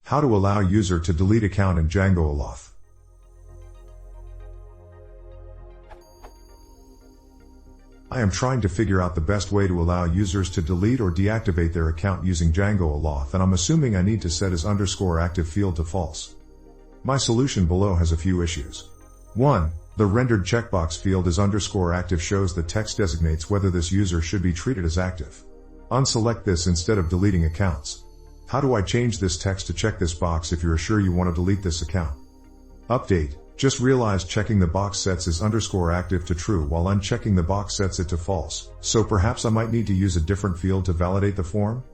How to allow user to delete account in djangoallauth. I am trying to figure out the best way to allow users to delete or deactivate their account using djangoallauth, and I'm assuming I need to set as _active field to false. My solution below has a few issues. 1. The rendered checkbox field as _active shows the text designates whether this user should be treated as active. Unselect this instead of deleting accounts. How do I change this text to check this box if you're sure you want to delete this account? Update. Just realized checking the box sets is _active to true while unchecking the box sets it to false, so perhaps I might need to use a different field to validate the form?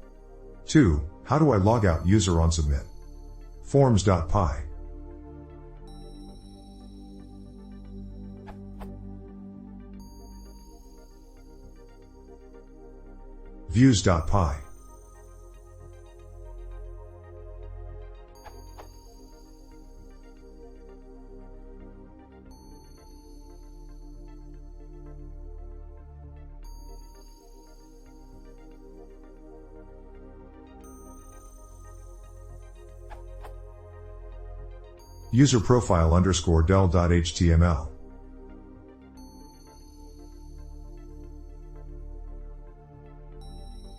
2. How do I log out user on submit? Forms.py. Views.py. User profile _del.html.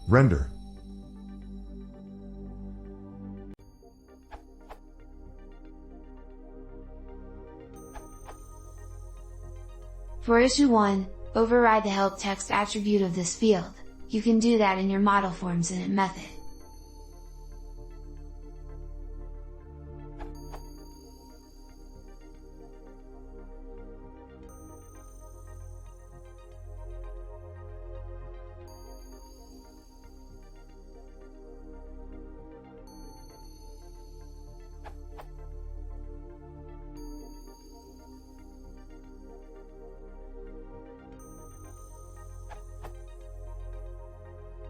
Render. For issue 1, override the help text attribute of this field. You can do that in your model forms init method.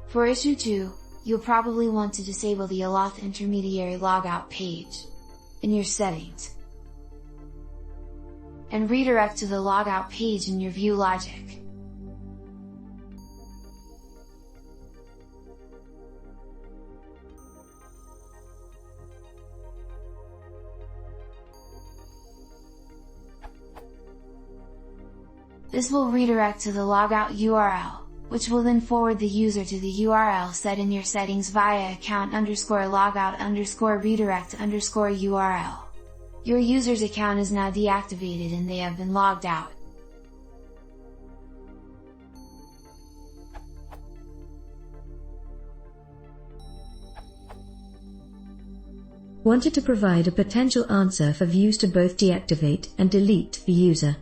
For issue 2, you'll probably want to disable the allauth intermediary logout page in your settings, and redirect to the logout page in your view logic. This will redirect to the logout URL, which will then forward the user to the URL set in your settings via account _logout _redirect _URL. Your user's account is now deactivated and they have been logged out. Wanted to provide a potential answer for views to both deactivate and delete the user.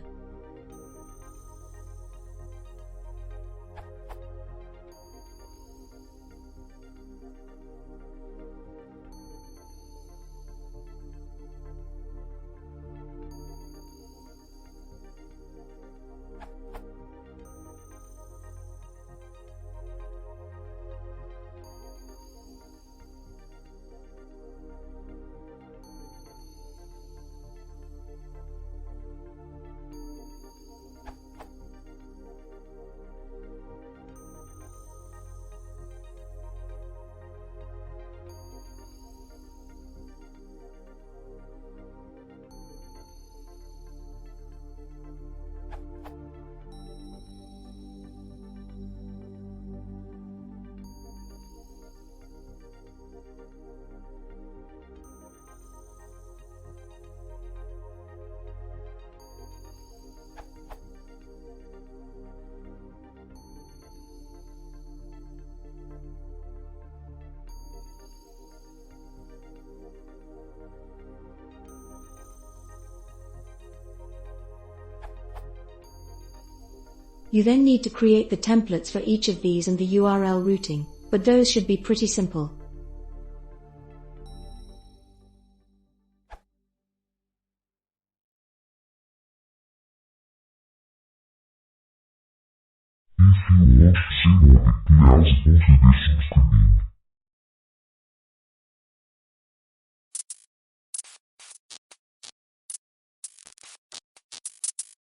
You then need to create the templates for each of these and the URL routing, but those should be pretty simple. If you want to see more videos, consider subscribing.